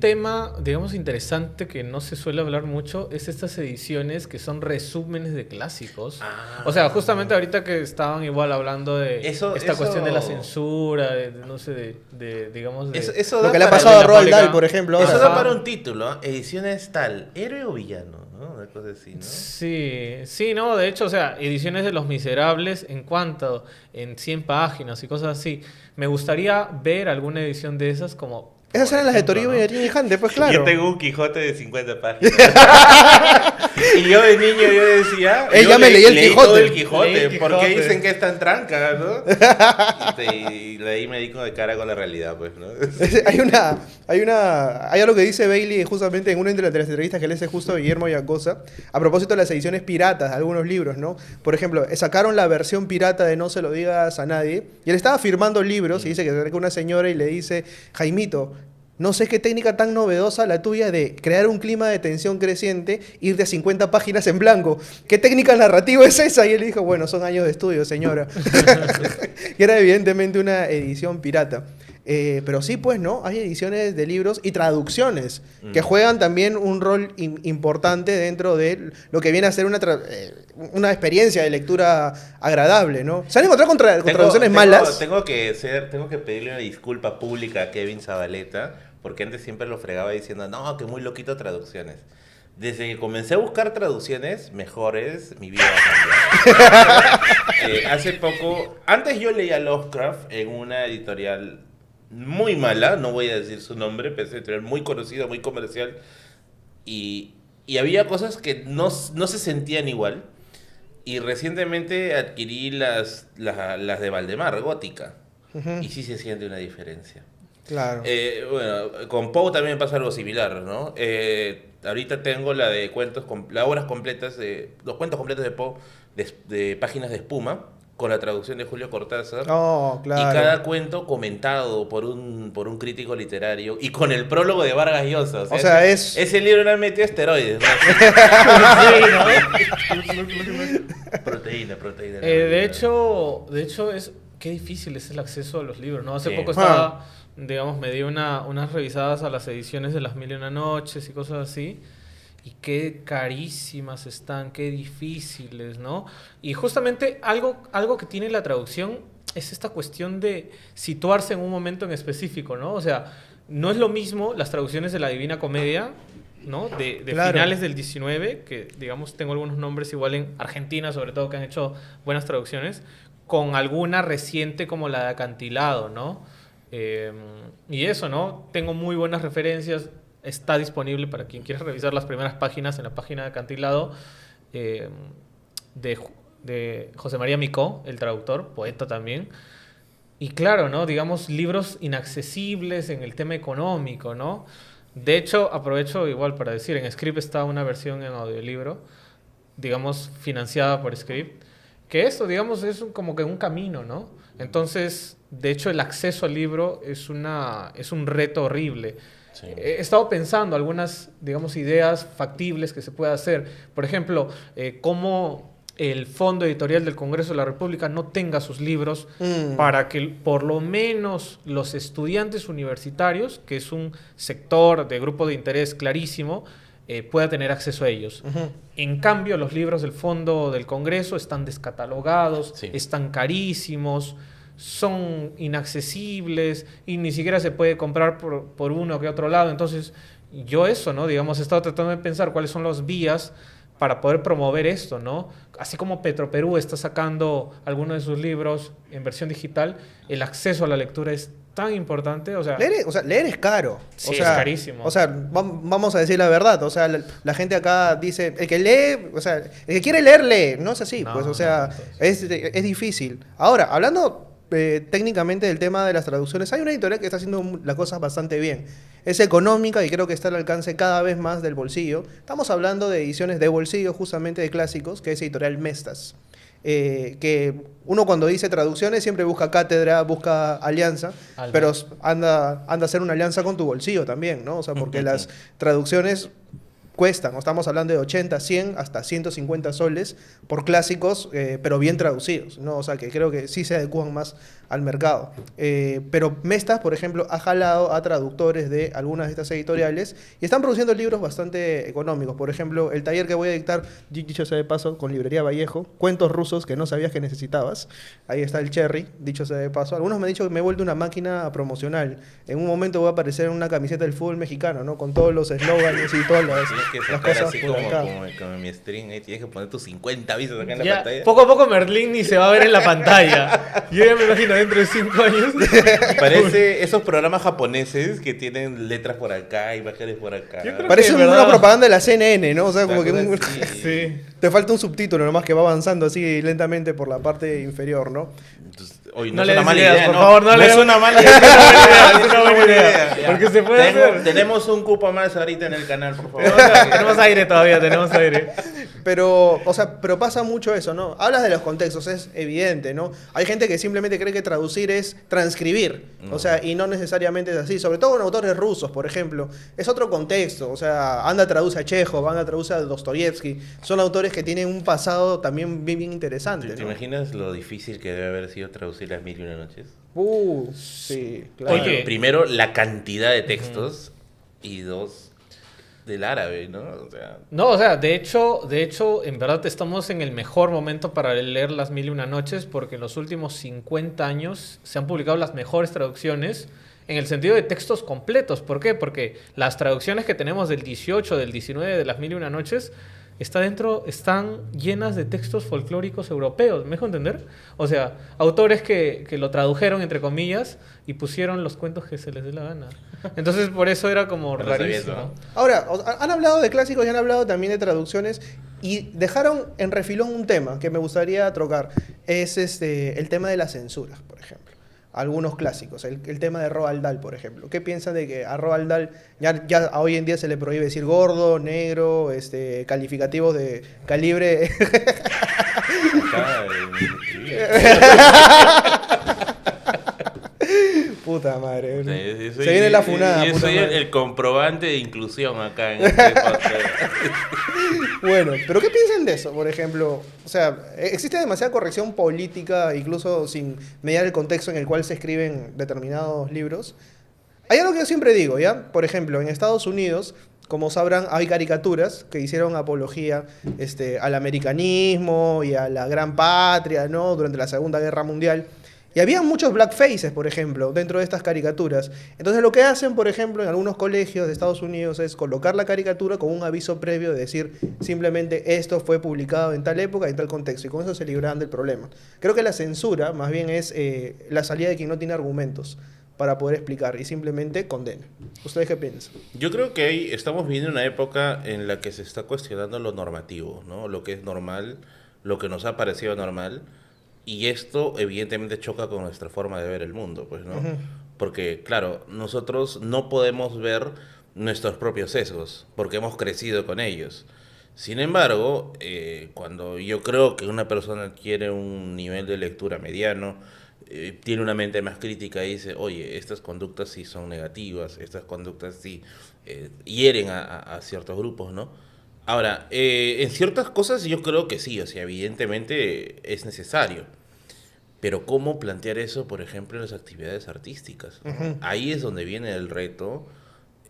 tema, digamos, interesante que no se suele hablar mucho, es estas ediciones que son resúmenes de clásicos. O sea, justamente ahorita que estaban igual hablando de esta cuestión de la censura, no sé, digamos... Eso lo que le ha pasado a Roald Dahl, por ejemplo. Eso da para un título, ediciones tal, héroe o villano, ¿no? Una cosa así, ¿no? Sí, no, de hecho, o sea, ediciones de Los Miserables en 100 páginas y cosas así. Me gustaría ver alguna edición de esas como... Esas eran las de Toribio y Arijante, pues claro. Yo tengo un Quijote de 50 páginas. Y yo de niño yo decía... Ella me leí el Quijote. Todo el Quijote. ¿Por qué dicen que es tan tranca, no? Y de ahí me di de cara con la realidad, pues, ¿no? Hay algo que dice Bailey justamente en una de las entrevistas que le hace justo a Guillermo Yacosa, a propósito de las ediciones piratas de algunos libros, ¿no? Por ejemplo, sacaron la versión pirata de No se lo digas a nadie, y él estaba firmando libros y dice que se acerca una señora y le dice, Jaimito, no sé qué técnica tan novedosa la tuya de crear un clima de tensión creciente, ir de 50 páginas en blanco. ¿Qué técnica narrativa es esa? Y él dijo, bueno, son años de estudio, señora. Y era evidentemente una edición pirata. Pero sí, pues, ¿no? Hay ediciones de libros y traducciones que juegan también un rol importante dentro de lo que viene a ser una experiencia de lectura agradable, ¿no? ¿Se han encontrado con traducciones malas? Tengo que pedirle una disculpa pública a Kevin Zabaleta, porque antes siempre lo fregaba diciendo, no, que muy loquito traducciones. Desde que comencé a buscar traducciones mejores, mi vida ha cambiado. Hace poco, antes yo leía Lovecraft en una editorial muy mala, no voy a decir su nombre, pero es una editorial muy conocida, muy comercial, y había cosas que no se sentían igual. Y recientemente adquirí las de Valdemar, Gótica, y sí se siente una diferencia. Claro. Bueno, con Poe también pasa algo similar, ¿no? Ahorita tengo la de las obras completas, los cuentos completos de Poe, de Páginas de Espuma, con la traducción de Julio Cortázar. Oh, claro. Y cada cuento comentado por un crítico literario y con el prólogo de Vargas Llosa. O sea, ese libro no han metido esteroides, ¿no? Proteína. De hecho, qué difícil es el acceso a los libros, ¿no? Hace poco estaba, digamos, me di unas revisadas a las ediciones de Las Mil y Una Noches y cosas así. Y qué carísimas están, qué difíciles, ¿no? Y justamente algo que tiene la traducción es esta cuestión de situarse en un momento en específico, ¿no? O sea, no es lo mismo las traducciones de la Divina Comedia, ¿no? De claro. Finales del 19, que digamos tengo algunos nombres igual en Argentina, sobre todo, que han hecho buenas traducciones, con alguna reciente como la de Acantilado, ¿no? Y eso, ¿no? Tengo muy buenas referencias. Está disponible para quien quiera revisar las primeras páginas en la página de Acantilado, de José María Micó, el traductor, poeta también. Y claro, ¿no? Digamos, libros inaccesibles en el tema económico, ¿no? De hecho, aprovecho igual para decir, en Script está una versión en audiolibro, digamos, financiada por Script, que esto, digamos, es como que un camino, ¿no? Entonces, de hecho, el acceso al libro es un reto horrible. Sí. He estado pensando algunas, digamos, ideas factibles que se puede hacer. Por ejemplo, cómo el Fondo Editorial del Congreso de la República no tenga sus libros para que por lo menos los estudiantes universitarios, que es un sector de grupo de interés clarísimo, pueda tener acceso a ellos. En cambio, los libros del Fondo del Congreso están descatalogados, están carísimos, son inaccesibles y ni siquiera se puede comprar por uno que otro lado. Entonces, yo eso, ¿no? Digamos, he estado tratando de pensar cuáles son las vías para poder promover esto, ¿no? Así como Petroperú está sacando algunos de sus libros en versión digital, el acceso a la lectura es tan importante, o sea... Leer es caro. Sí, es carísimo. O sea, vamos a decir la verdad, o sea, la gente acá dice, el que lee, o sea, el que quiere leer, lee. No es así, pues, o sea, es difícil. Ahora, hablando... técnicamente del tema de las traducciones, hay una editorial que está haciendo las cosas bastante bien. Es económica y creo que está al alcance cada vez más del bolsillo. Estamos hablando de ediciones de bolsillo, justamente de clásicos, que es Editorial Mestas. Que uno cuando dice traducciones siempre busca cátedra, busca alianza, pero anda a hacer una alianza con tu bolsillo también, ¿no? O sea, porque las traducciones cuestan, ¿no? Estamos hablando de 80, 100, hasta 150 soles por clásicos, pero bien traducidos, ¿no? O sea, que creo que sí se adecúan más al mercado. Pero Mestas, por ejemplo, ha jalado a traductores de algunas de estas editoriales y están produciendo libros bastante económicos. Por ejemplo, el taller que voy a dictar, dicho sea de paso, con Librería Vallejo, cuentos rusos que no sabías que necesitabas. Ahí está el Cherry, dicho sea de paso. Algunos me han dicho que me he vuelto una máquina promocional. En un momento voy a aparecer en una camiseta del fútbol mexicano, ¿no? Con todos los eslóganes y todas Tienes que las sacar cosas así por acá. como en mi stream, ahí tienes que poner tus 50 avisos acá en la Ya, pantalla. poco a poco Merlín ni se va a ver en la pantalla. Yo ya me imagino dentro de 5 años. Parece esos programas japoneses que tienen letras por acá, imágenes por acá. Yo creo Parece que, una ¿verdad? propaganda de la CNN, ¿no? O sea, como que Una cosa así. Sí. te falta un subtítulo nomás que va avanzando así lentamente por la parte inferior, ¿no? Entonces, oye, No no, es le una des mala ideas, idea, por no. favor, no le es des- una mala idea. Es una buena idea. Porque se puede hacer. Tenemos un cupo más ahorita en el canal, por favor. Tenemos aire todavía, tenemos aire. Pero, o sea, pero pasa mucho eso, ¿no? Hablas de los contextos, es evidente, ¿no? Hay gente que simplemente cree que traducir es transcribir, o sea, y no necesariamente es así. Sobre todo con autores rusos, por ejemplo. Es otro contexto, o sea, anda traduce a Chekhov, anda traduce a Dostoyevsky. Son autores que tienen un pasado también bien interesante, ¿Te ¿no? imaginas lo difícil que debe haber sido traducir Las Mil y una Noches? Sí, claro. Oye. Primero, la cantidad de textos y dos, del árabe, ¿no? O sea, No, o sea, de hecho, en verdad estamos en el mejor momento para leer Las Mil y Una Noches porque en los últimos 50 años se han publicado las mejores traducciones en el sentido de textos completos. ¿Por qué? Porque las traducciones que tenemos del 18, del 19 de Las Mil y Una Noches están llenas de textos folclóricos europeos, ¿me dejo entender? O sea, autores que lo tradujeron, entre comillas, y pusieron los cuentos que se les dé la gana. Entonces, por eso era como No sabía eso, rarísimo. ¿no? Ahora, han hablado de clásicos y han hablado también de traducciones y dejaron en refilón un tema que me gustaría trocar. Es el tema de la censura, por ejemplo. Algunos clásicos, el tema de Roald Dahl, por ejemplo. ¿Qué piensan de que a Roald Dahl ya hoy en día se le prohíbe decir gordo, negro, calificativos de calibre? acá, Puta madre. yo Se viene la funada. Yo puta soy madre. el comprobante de inclusión acá en este podcast. Bueno, pero ¿qué piensan de eso, por ejemplo? O sea, existe demasiada corrección política, incluso sin mediar el contexto en el cual se escriben determinados libros. Hay algo que yo siempre digo, ¿ya? Por ejemplo, en Estados Unidos, como sabrán, hay caricaturas que hicieron apología al americanismo y a la gran patria, ¿no? Durante la Segunda Guerra Mundial. Y había muchos blackfaces, por ejemplo, dentro de estas caricaturas. Entonces lo que hacen, por ejemplo, en algunos colegios de Estados Unidos es colocar la caricatura con un aviso previo de decir simplemente esto fue publicado en tal época, en tal contexto. Y con eso se libraban del problema. Creo que la censura más bien es la salida de quien no tiene argumentos para poder explicar y simplemente condena. ¿Ustedes qué piensan? Yo creo que ahí estamos viviendo una época en la que se está cuestionando lo normativo, ¿no? Lo que es normal, lo que nos ha parecido normal. Y esto evidentemente choca con nuestra forma de ver el mundo, pues, ¿no? Ujú. Porque, claro, nosotros no podemos ver nuestros propios sesgos, porque hemos crecido con ellos. Sin embargo, cuando yo creo que una persona adquiere un nivel de lectura mediano, tiene una mente más crítica y dice, oye, estas conductas sí son negativas, estas conductas sí hieren a ciertos grupos, ¿no? Ahora, en ciertas cosas yo creo que sí, o sea, evidentemente es necesario. Pero ¿cómo plantear eso, por ejemplo, en las actividades artísticas, ¿no? Ujú. Ahí es donde viene el reto.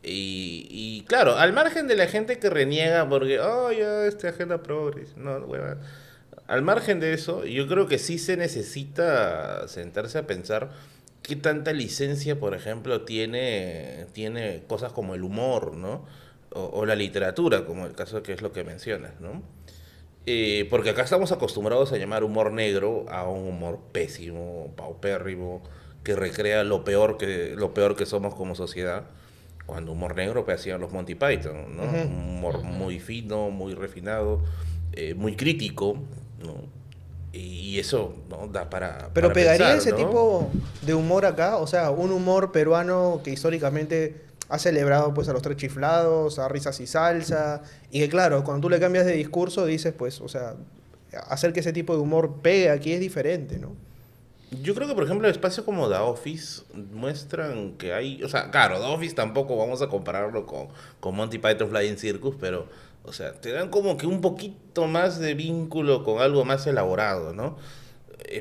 Y claro, al margen de la gente que reniega porque, oh, ya, agenda progres, no, hueva. Al margen de eso, yo creo que sí se necesita sentarse a pensar qué tanta licencia, por ejemplo, tiene cosas como el humor, ¿no? O la literatura, como el caso que es lo que mencionas, ¿no? Porque acá estamos acostumbrados a llamar humor negro a un humor pésimo, paupérrimo, que recrea lo peor que somos como sociedad. Cuando humor negro pues hacían los Monty Python, ¿no? Ujú. Un humor muy fino, muy refinado, muy crítico, ¿no? Y eso, ¿no? Da Pero para pegaría pensar, ese ¿no? tipo de humor acá, o sea, un humor peruano que históricamente ha celebrado pues a los tres chiflados, a risas y salsa, y que claro, cuando tú le cambias de discurso dices pues, o sea, hacer que ese tipo de humor pegue aquí es diferente, ¿no? Yo creo que, por ejemplo, espacios como The Office muestran que hay... O sea, claro, The Office tampoco vamos a compararlo con Monty Python Flying Circus, pero, o sea, te dan como que un poquito más de vínculo con algo más elaborado, ¿no?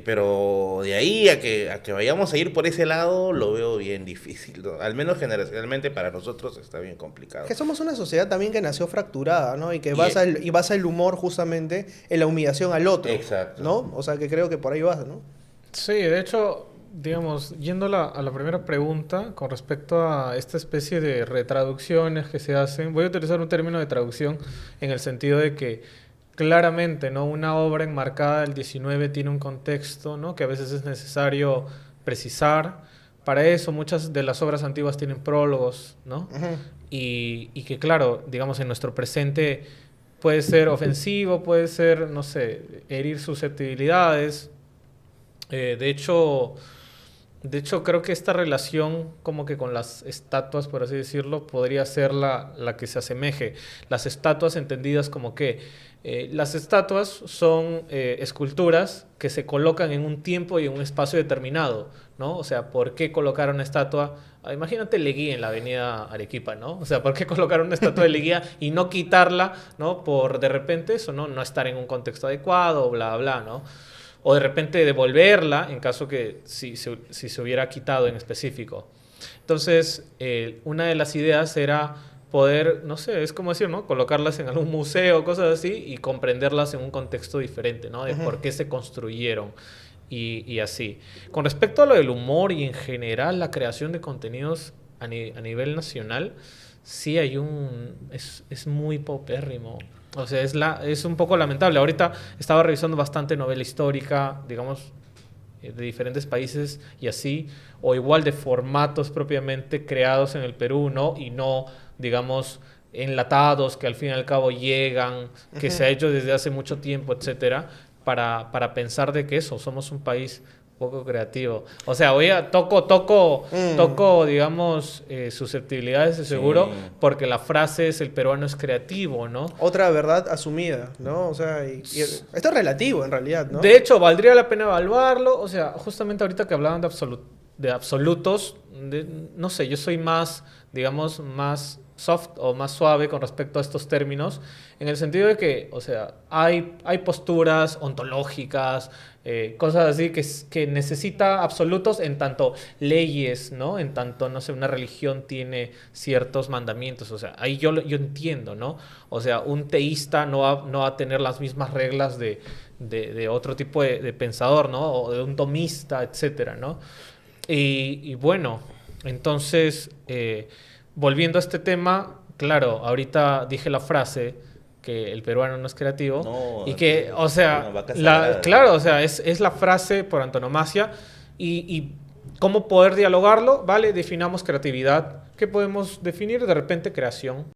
Pero de ahí a que vayamos a ir por ese lado, lo veo bien difícil, ¿no? Al menos generacionalmente para nosotros está bien complicado. Que somos una sociedad también que nació fracturada, ¿no? Y que Y- basa el humor justamente en la humillación al otro. Exacto. ¿No? O sea, que creo que por ahí vas, ¿no? Sí, de hecho, digamos, yendo a la primera pregunta con respecto a esta especie de retraducciones que se hacen, voy a utilizar un término de traducción en el sentido de que claramente, ¿no? Una obra enmarcada del 19 tiene un contexto, ¿no? Que a veces es necesario precisar. Para eso muchas de las obras antiguas tienen prólogos, ¿no? Ujú. Y que claro, digamos, en nuestro presente puede ser ofensivo, puede ser, no sé, herir susceptibilidades. Eh, de hecho, de hecho, creo que esta relación como que con las estatuas, por así decirlo, podría ser la que se asemeje. Las estatuas entendidas como que las estatuas son esculturas que se colocan en un tiempo y en un espacio determinado, ¿no? O sea, ¿por qué colocar una estatua? Ah, imagínate Leguía en la avenida Arequipa, ¿no? O sea, ¿por qué colocar una estatua de Leguía y no quitarla, ¿no? Por de repente eso, ¿no? No estar en un contexto adecuado, bla, bla, ¿no? O de repente devolverla en caso que si se hubiera quitado en específico. Entonces, una de las ideas era poder, no sé, es como decir, ¿no? Colocarlas en algún museo, cosas así, y comprenderlas en un contexto diferente, ¿no? De por qué se construyeron y así. Con respecto a lo del humor y en general la creación de contenidos a nivel nacional, sí hay es muy paupérrimo. O sea, es un poco lamentable. Ahorita estaba revisando bastante novela histórica, digamos, de diferentes países y así, o igual de formatos propiamente creados en el Perú, ¿no? Y no, digamos, enlatados que al fin y al cabo llegan, que se ha hecho desde hace mucho tiempo, etcétera, para pensar de que eso, somos un país poco creativo. O sea, toco, digamos, susceptibilidades de seguro, Sí. porque la frase es el peruano es creativo, ¿no? Otra verdad asumida, ¿no? O sea, y esto es relativo en realidad, ¿no? De hecho, valdría la pena evaluarlo. O sea, justamente ahorita que hablaban de absolutos, no sé, yo soy más, digamos, más soft o más suave con respecto a estos términos, en el sentido de que, o sea, hay posturas ontológicas, cosas así que necesita absolutos en tanto leyes, ¿no? En tanto, no sé, una religión tiene ciertos mandamientos, o sea, ahí yo entiendo, ¿no? O sea, un teísta no va a tener las mismas reglas de otro tipo de pensador, ¿no? O de un tomista, etcétera, ¿no? Y bueno, entonces, volviendo a este tema, claro, ahorita dije la frase que el peruano no es creativo No, y que, o una sea, vaca sagrada. claro, o sea, es la frase por antonomasia y cómo poder dialogarlo, ¿vale? Definamos creatividad. ¿Qué podemos definir? De repente creación.